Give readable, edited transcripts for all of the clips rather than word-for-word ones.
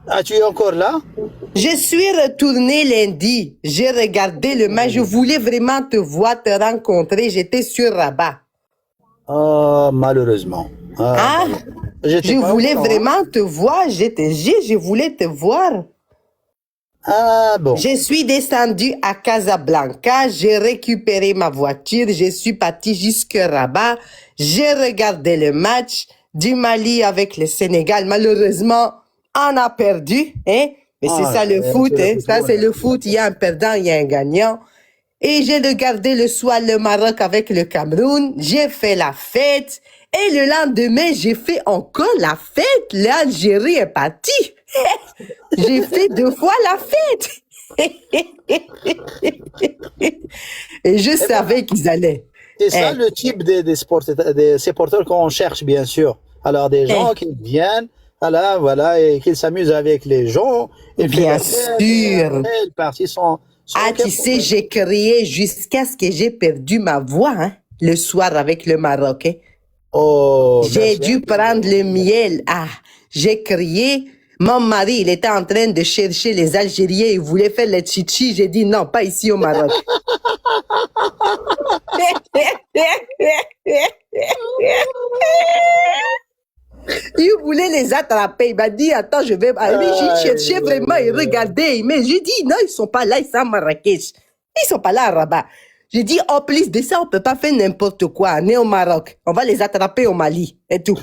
Ah, tu es encore là? Je suis retournée lundi. J'ai regardé le match. Je voulais vraiment te voir, te rencontrer. J'étais sur Rabat. Ah, malheureusement. Ah, Ah, malheureusement. J'étais je pas au voulais courant, hein. vraiment te voir. Je voulais te voir. Ah, bon. Je suis descendue à Casablanca, j'ai récupéré ma voiture, je suis partie jusque Rabat, j'ai regardé le match du Mali avec le Sénégal. Malheureusement, on a perdu, hein? Mais c'est Ah, ça le foot, c'est le hein? Ça football, c'est hein. le foot, il y a un perdant, il y a un gagnant. Et j'ai regardé le soir le Maroc avec le Cameroun, j'ai fait la fête. Et le lendemain, j'ai fait encore la fête. L'Algérie est partie. J'ai fait 2 fois la fête. Et je Eh ben, savais qu'ils allaient. c'est ça Hein, le type des supporters qu'on cherche, bien sûr. Alors, des gens hein, qui viennent, voilà, et qui s'amusent avec les gens, et fait bien la fête, et sûr. après, ils partent sans Ah, aucun tu sais, problème. j'ai crié jusqu'à ce que j'ai perdu ma voix, hein, le soir avec le Maroc. Hein. Oh, J'ai merci dû infiniment. prendre le miel. Ah, j'ai crié. Mon mari, il était en train de chercher les Algériens. Il voulait faire le chichi. J'ai dit non, pas ici au Maroc. Il voulait les attraper. Il m'a dit, attends, je vais. Ah, mais j'ai Aïe, cherché vraiment, aïe, il aïe. regardait. Mais j'ai dit, non, ils sont pas là, ils sont à Marrakech. Ils sont pas là à Rabat. J'ai dit, en plus de ça, on peut pas faire n'importe quoi. On est au Maroc. On va les attraper au Mali. Et tout.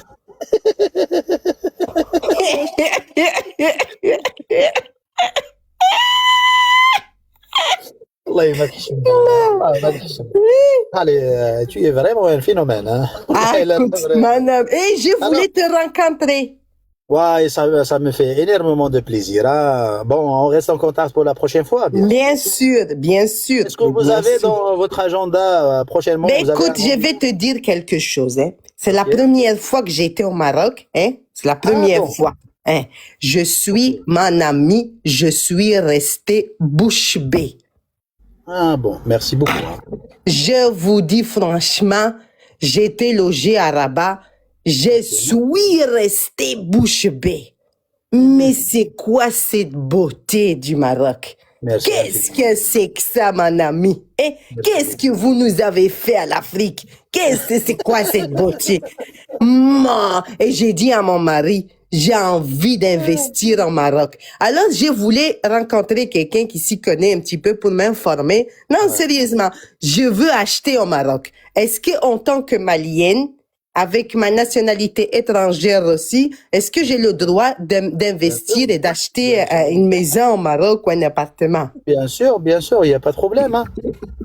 Allah ما تحشمنا الله ما تحشمنا. Allez, tu es vraiment un phénomène, hein. Ah, Là, écoute, vraiment. madame. Et je Alors, voulais te rencontrer. ouais, ça me fait énormément de plaisir, hein. Bon, on reste en contact pour la prochaine fois, bien sûr. Bien sûr, Est-ce que mais vous bien avez sûr. dans votre agenda, prochainement, Ben vous avez un écoute, je vais rendez-vous? te dire quelque chose. Hein. C'est la Ok. première fois que j'ai été au Maroc. Hein. C'est la Ah première bon, fois. Hein. Je ok. suis mon ami, je suis resté bouche bée. Ah bon, merci beaucoup, hein. Je vous dis franchement, j'étais logé à Rabat, je Ok. suis resté bouche bée. Mais Mhm. c'est quoi cette beauté du Maroc? Merci Qu'est-ce infiniment. que c'est que ça, mon ami? Eh, Merci qu'est-ce que beaucoup. vous nous avez fait à l'Afrique? C'est quoi cette beauté? Et j'ai dit à mon mari, j'ai envie d'investir au Maroc. Alors, je voulais rencontrer quelqu'un qui s'y connaît un petit peu pour m'informer. Non, Ouais. sérieusement, je veux acheter au Maroc. Est-ce que, en tant que malienne, avec ma nationalité étrangère aussi, est-ce que j'ai le droit Bien sûr, d'investir et d'acheter bien sûr. une maison au Maroc ou un appartement? Bien sûr, il n'y a pas de problème, hein.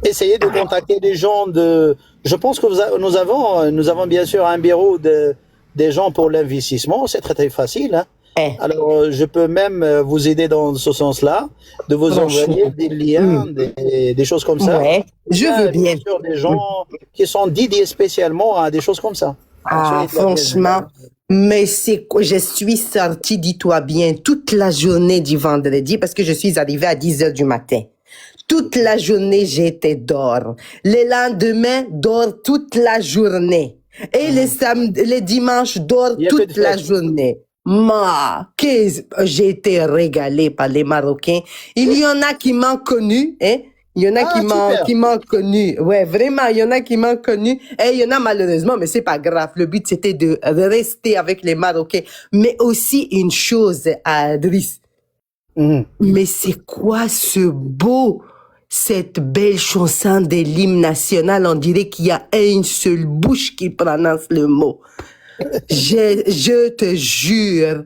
Essayez de contacter des gens de. Je pense que nous avons bien sûr un bureau des gens pour l'investissement. C'est très très facile, hein. Eh, Alors, je peux même vous aider dans ce sens-là, de vous envoyer franchement. des Hmm. liens, des choses comme ça. Ouais, Il je y veux a bien bien. sûr des gens qui sont dédiés spécialement à des choses comme ça. Ah, Soyez la bienvenue, franchement, hein. mais c'est quoi? Je suis sortie, dis-toi bien, toute la journée du vendredi parce que je suis arrivée à 10 heures du matin. Toute la journée, j'étais dehors. Le lendemain, dehors toute la journée. Et le Mhm. samedi, le dimanche, dehors Il n'y a que de toute la fête. journée. J'ai été régalée par les Marocains. Il y en a qui m'ont connu, hein. Il y en a Ah, super. qui m'ont connu. Ouais, vraiment, il y en a qui m'ont connu. Et il y en a malheureusement, mais c'est pas grave. Le but, c'était de rester avec les Marocains. Mais aussi une chose à Driss. Mhm. Mais c'est quoi cette belle chanson de l'hymne national? On dirait qu'il y a une seule bouche qui prononce le mot. Je te jure,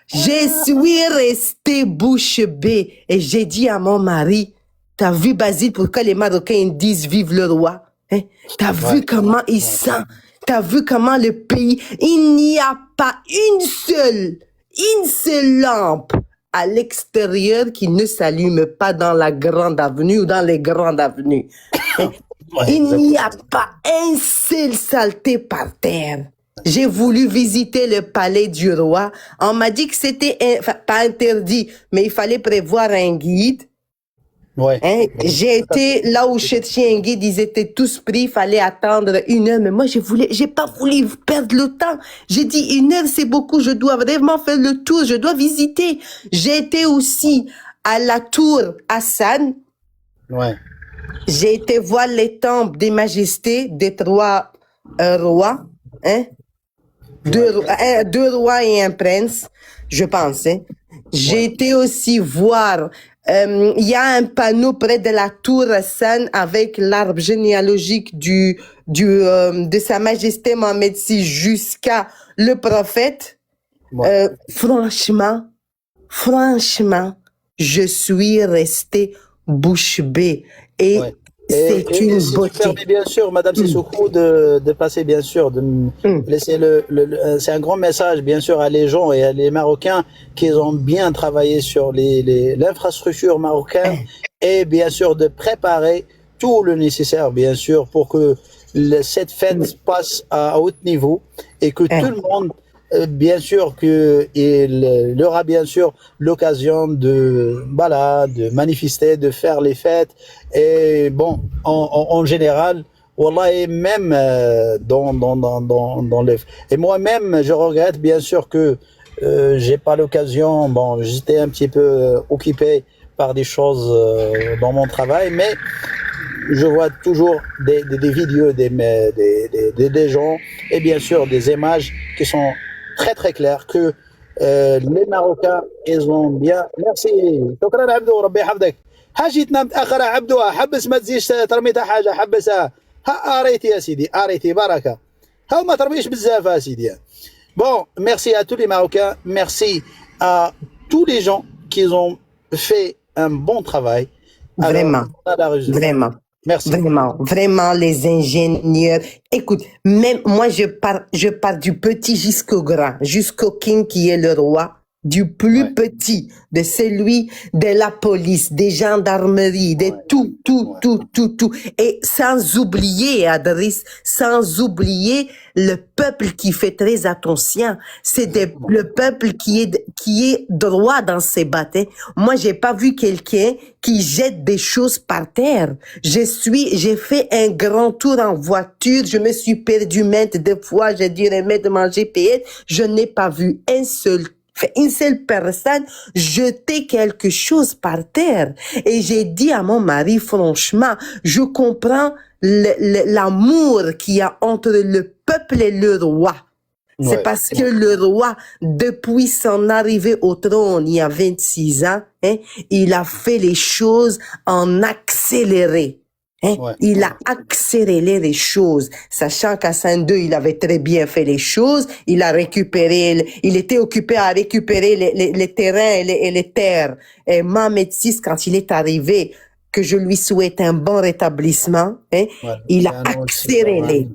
je suis restée bouche bée et j'ai dit à mon mari, t'as vu Basile, pourquoi les Marocains ils disent vive le roi? Hein? T'as Ouais, vu comment ils ouais. sentent? T'as vu comment le pays, il n'y a pas une seule lampe à l'extérieur qui ne s'allume pas dans la grande avenue ou dans les grandes avenues. Hein? Ouais, Il n'y a exactement. pas un seul saleté par terre. J'ai voulu visiter le palais du roi. On m'a dit que c'était pas interdit, mais il fallait prévoir un guide. Ouais. Hein? Ouais. J'ai Tout à fait. été là où Chetchiengué, ils étaient tous pris, il fallait attendre 1 heure, mais moi j'ai pas voulu perdre le temps. J'ai dit 1 heure c'est beaucoup, je dois vraiment faire le tour, je dois visiter. J'ai été aussi à la tour Hassan, Ouais. j'ai été voir les temples des majestés des 3 rois, hein? Ouais. Deux rois et un prince, je pense. Hein. J'ai Ouais. été aussi voir, il y a un panneau près de la tour Hassan avec l'arbre généalogique de Sa Majesté Mohamed VI jusqu'à le prophète. Ouais. Franchement, je suis restée bouche bée et Ouais. c'est Et une si tu beauté. permets bien sûr, Madame Sissoko, de passer bien sûr, de me Hum, laisser c'est un grand message bien sûr à les gens et à les Marocains qui ont bien travaillé sur l'infrastructure marocaine hein, et bien sûr de préparer tout le nécessaire bien sûr pour que cette fête passe à haut niveau et que tout hein. le monde bien sûr que il aura bien sûr l'occasion voilà, de manifester, de faire les fêtes et bon, en général, Wallah, et même dans les... Et moi-même, je regrette bien sûr que j'ai pas l'occasion, bon, j'étais un petit peu occupé par des choses dans mon travail, mais je vois toujours des vidéos des gens et bien sûr des images qui sont très très claires que les Marocains, ils ont bien... Merci. شكرا عبدو ربي يحفظك. حاجي تنام متأخر عبدو حبس ما تزيش ترميتها حاجة حبسها ها أريتي يا سيدي أريتي بركة ها ما ترميش بزاف يا سيدي. Bon, merci à tous les Marocains, merci à tous les gens qui ont fait un bon travail. Alors, Vraiment, on a la résultat. vraiment, Merci. vraiment, les ingénieurs. Écoute, même moi, je pars du petit jusqu'au grand, jusqu'au king qui est le roi, du plus Ouais. petit, de celui de la police, des gendarmeries, de Ouais. tout. Et sans oublier, Adris, sans oublier le peuple qui fait très attention. C'est le peuple qui est droit dans ses battes. Moi, j'ai pas vu quelqu'un qui jette des choses par terre. J'ai fait un grand tour en voiture. Je me suis perdu maintes de fois. J'ai dû remettre mon GPS. Je n'ai pas vu une seule personne jeter quelque chose par terre. Et j'ai dit à mon mari, franchement, je comprends l'amour qu'il y a entre le peuple et le roi. C'est Ouais. parce que le roi, depuis son arrivée au trône il y a 26 ans, hein, il a fait les choses en accéléré. Hein? Ouais. Il a accéléré les choses, sachant qu'à Saint-Deux, il avait très bien fait les choses. Il a récupéré, il était occupé à récupérer les terrains et les terres. Et Mohamed VI, quand il est arrivé, que je lui souhaite un bon rétablissement, hein, Ouais. il C'est a un nom aussi, accéléré.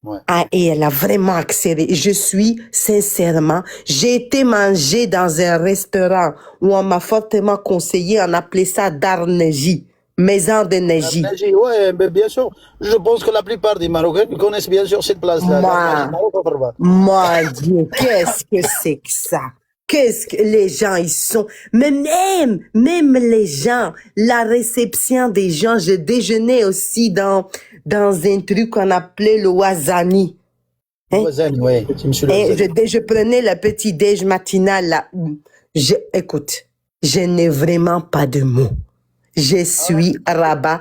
ouais. Ah, et elle a vraiment accéléré. Je suis sincèrement, j'ai été manger dans un restaurant où on m'a fortement conseillé, on appelait ça Darneji, maison de Neji. Darnaji, ouais, mais bien sûr. Je pense que la plupart des Marocains connaissent bien sûr cette place-là. Darnaji, Moi, Maroc, Rabat. mon Dieu, qu'est-ce que c'est que ça? Qu'est-ce que les gens ils sont, mais même les gens, la réception des gens, je déjeunais aussi dans un truc qu'on appelait le Wazani. Hein? Ouazani, ouais, c'est monsieur Et Ouazani. je prenais le petit déj matinal là. Écoute, je n'ai vraiment pas de mots. Je suis Rabat,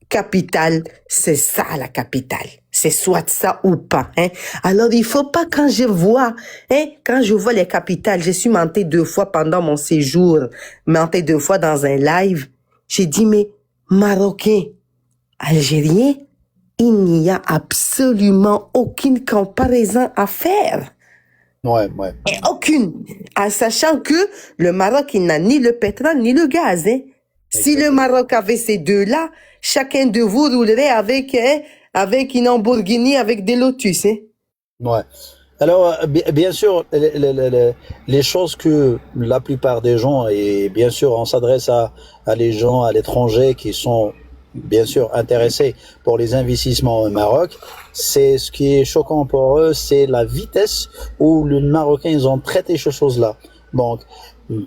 capitale, c'est ça la capitale. C'est soit ça ou pas. Hein. Alors il faut pas quand je vois les capitales, je suis montée 2 fois pendant mon séjour, montée 2 fois dans un live. J'ai dit mais Marocain, Algérien, il n'y a absolument aucune comparaison à faire. Ouais. Et aucune. En sachant que le Maroc, il n'a ni le pétrole ni le gaz. Hein. Si le Maroc avait ces deux-là, chacun de vous roulerait avec une Lamborghini avec des Lotus. Hein. Ouais. Alors, bien sûr, les choses que la plupart des gens, et bien sûr, on s'adresse à les gens à l'étranger qui sont bien sûr intéressés pour les investissements au Maroc, c'est ce qui est choquant pour eux, c'est la vitesse où les Marocains ils ont traité ces choses-là. Donc,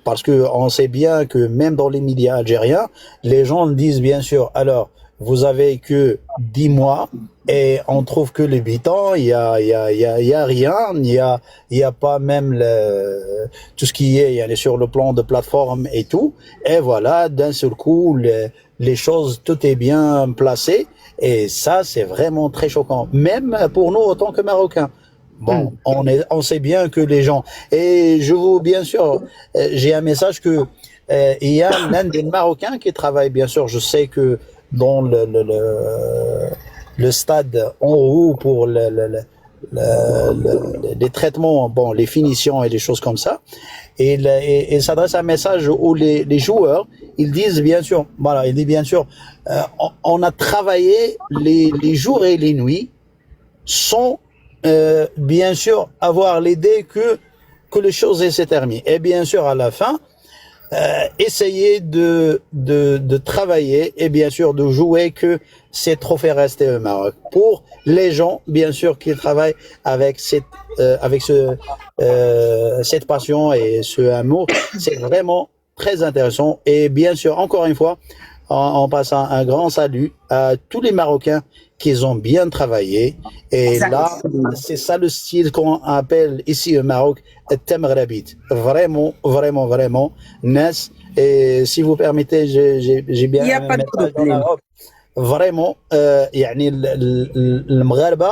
Parce que on sait bien que même dans les médias algériens, les gens disent bien sûr, alors, vous avez que 10 mois et on trouve que les 8 ans, il y a rien, il y a pas même tout ce qui est, il y a sur le plan de plateforme et tout. Et voilà, d'un seul coup, les choses, tout est bien placé. Et ça, c'est vraiment très choquant. Même pour nous, en tant que Marocains. Bon, on sait bien que les gens, et je vous, bien sûr, j'ai un message que, il y a l'un des Marocains qui travaille, bien sûr, je sais que dans le stade en haut pour les traitements, bon, les finitions et les choses comme ça, et il s'adresse un message aux les joueurs, ils disent bien sûr, voilà, il dit bien sûr, on a travaillé les jours et les nuits sans bien sûr avoir l'idée que les choses se terminent. Et bien sûr, à la fin, essayer de travailler et bien sûr de jouer que ces trophées restent au Maroc. Pour les gens, bien sûr, qui travaillent avec cette passion et ce amour, c'est vraiment très intéressant. Et bien sûr, encore une fois, en passant un grand salut à tous les Marocains qui ont bien travaillé. Et là, c'est ça le style qu'on appelle ici au Maroc, Temgrabit. Vraiment, vraiment, vraiment, Nas. Et si vous permettez, j'ai bien Il n'y a un pas de message en problème. arabe. فريمون يعني المغاربه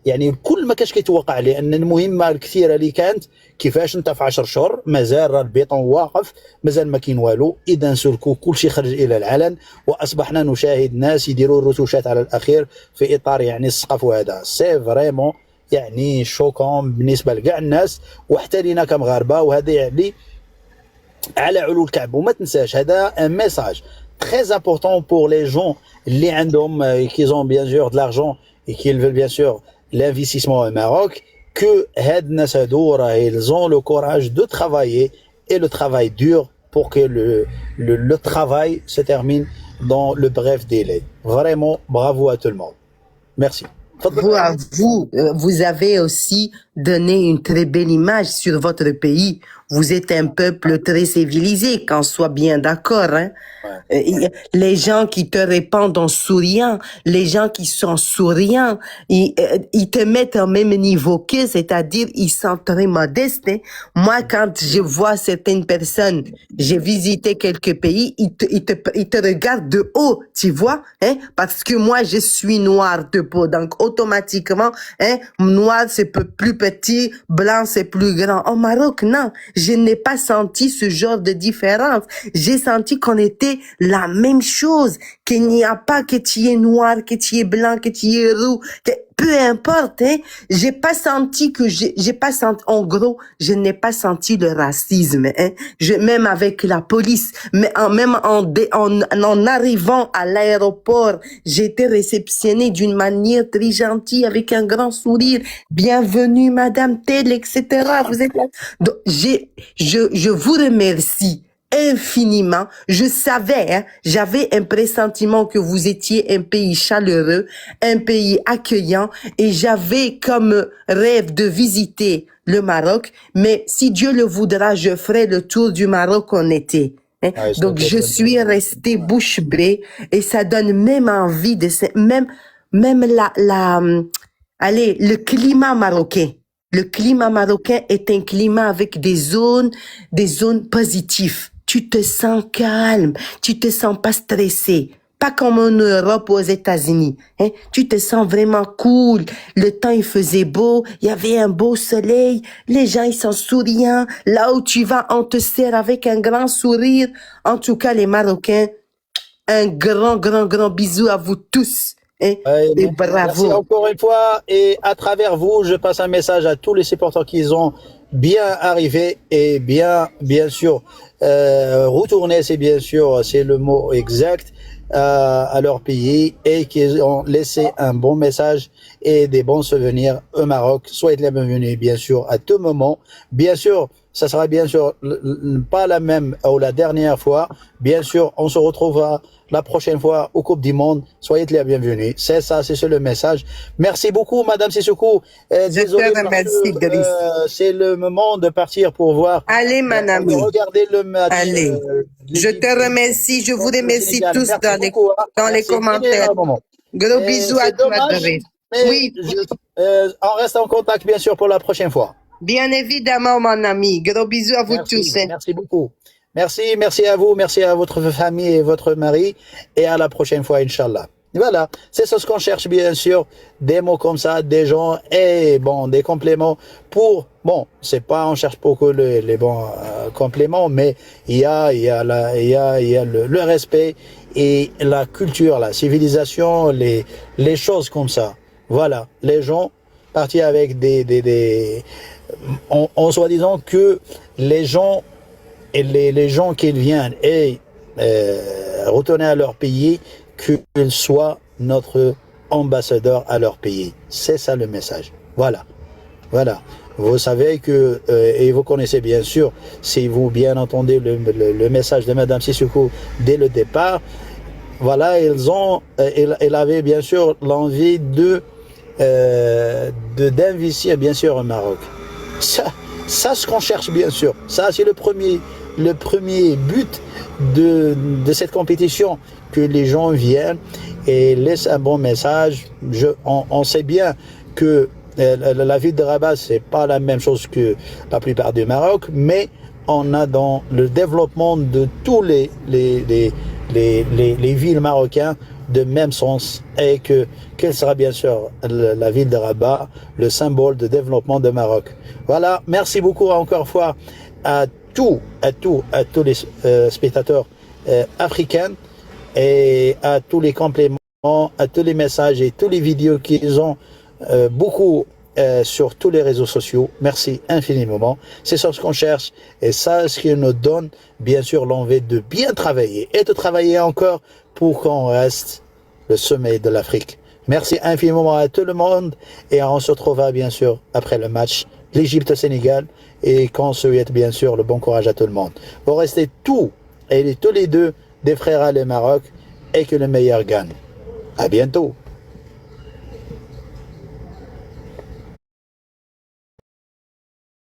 يعني كل ما كاش كيتوقع لان المهمه الكثيره اللي كانت كيفاش انت في 10 شهور مازال راه البيطون واقف مازال ما كاين والو اذا سلكوا كل شيء خرج الى العلن واصبحنا نشاهد ناس يديروا الرتوشات على الاخير في اطار يعني السقف وهذا سي فريمون يعني شوكون بالنسبه لكاع الناس وحتى لينا كمغاربه وهذا يعني على علو الكعب وما تنساش هذا ان ميساج très important pour les gens اللي عندهم qui ont bien sûr de l'argent et qui veulent bien sûr l'investissement au Maroc que هاد الناس هادو راه ils ont le courage de travailler et le travail dur pour que le travail se termine dans le bref délai. Vraiment bravo à tout le monde. Merci. Vous avez aussi donné une très belle image sur votre pays. Vous êtes un peuple très civilisé, qu'on soit bien d'accord, hein. Ouais. Les gens qui te répondent en souriant, les gens qui sont souriants, ils te mettent au même niveau qu'eux, c'est-à-dire ils sont très modestes, hein. Moi, quand je vois certaines personnes, j'ai visité quelques pays, ils te regardent de haut, tu vois, hein, parce que moi, je suis noir de peau, donc automatiquement, hein, noir c'est plus petit, blanc c'est plus grand. Au Maroc, non, je n'ai pas senti ce genre de différence. J'ai senti qu'on était la même chose, qu'il n'y a pas que tu es noir, que tu es blanc, que tu es roux, peu importe, hein. J'ai pas senti, en gros, je n'ai pas senti le racisme, hein. Même avec la police, mais en arrivant à l'aéroport, j'ai été réceptionnée d'une manière très gentille, avec un grand sourire. Bienvenue, madame telle, etc. Vous êtes là. Donc, je vous remercie infiniment. Je savais, hein, j'avais un pressentiment que vous étiez un pays chaleureux, un pays accueillant, et j'avais comme rêve de visiter le Maroc, mais si Dieu le voudra, je ferai le tour du Maroc en été. Hein. Ouais, donc je suis restée bouche bée, et ça donne même envie de même allez, le climat marocain. Le climat marocain est un climat avec des zones positives. Tu te sens calme, tu te sens pas stressé. Pas comme en Europe ou aux États-Unis. Hein? Tu te sens vraiment cool. Le temps, il faisait beau. Il y avait un beau soleil. Les gens, ils sont souriants. Là où tu vas, on te sert avec un grand sourire. En tout cas, les Marocains, un grand bisou à vous tous. Hein? Et bravo. Merci encore une fois. Et à travers vous, je passe un message à tous les supporters qui ont bien arrivé et bien sûr, retourner, c'est bien sûr, c'est le mot exact, à leur pays et qui ont laissé un bon message et des bons souvenirs au Maroc. Soyez les bienvenus, bien sûr, à tout moment. Bien sûr, ça sera bien sûr pas la même ou la dernière fois. Bien sûr, on se retrouvera la prochaine fois au Coupe du Monde. Soyez les bienvenus. C'est ça, c'est le message. Merci beaucoup, Madame Sissoko. Je Désolé te parce remercie, que Driss. c'est le moment de partir pour voir, Allez, mon ami. regarder le match. Allez. Je te remercie. Je vous remercie tous Merci dans beaucoup, hein. les Merci commentaires. énormément. Gros Et bisous à c'est toi, dommage, Driss. mais Oui, on reste en contact bien sûr pour la prochaine fois. bien évidemment, mon ami. Gros bisous à vous tous. Hein. Merci beaucoup. Merci à vous, merci à votre famille et votre mari, et à la prochaine fois, Inch'Allah. Voilà, c'est ce qu'on cherche bien sûr, des mots comme ça, des gens, et bon, des compléments pour, bon, c'est pas, on cherche pas que les bons compléments, mais il y a le respect et la culture, la civilisation, les choses comme ça. Voilà, les gens partis avec en soi-disant que les gens et les gens qui viennent et retourner à leur pays, qu'ils soient notre ambassadeur à leur pays. C'est ça le message. Voilà. Voilà. Vous savez que, et vous connaissez bien sûr, si vous bien entendez le message de Madame Sissoko dès le départ, voilà, elle avait bien sûr l'envie d'investir bien sûr au Maroc. Ça ce qu'on cherche bien sûr. Ça c'est le premier but de cette compétition, que les gens viennent et laissent un bon message. On sait bien que la ville de Rabat c'est pas la même chose que la plupart du Maroc, mais on a dans le développement de tous les villes marocaines de même sens, et quelle sera bien sûr la ville de Rabat, le symbole de développement de Maroc. Voilà, merci beaucoup encore une fois à tous les spectateurs africains, et à tous les compléments, à tous les messages et tous les vidéos qu'ils ont beaucoup sur tous les réseaux sociaux. Merci infiniment. C'est ça ce qu'on cherche, et ça ce qui nous donne bien sûr l'envie de bien travailler et de travailler encore pour qu'on reste le sommet de l'Afrique. Merci infiniment à tout le monde, et on se retrouvera bien sûr après le match l'Égypte-Sénégal, et qu'on souhaite bien sûr le bon courage à tout le monde. Vous restez tous les deux des frères à le Maroc, et que le meilleur gagne. À bientôt.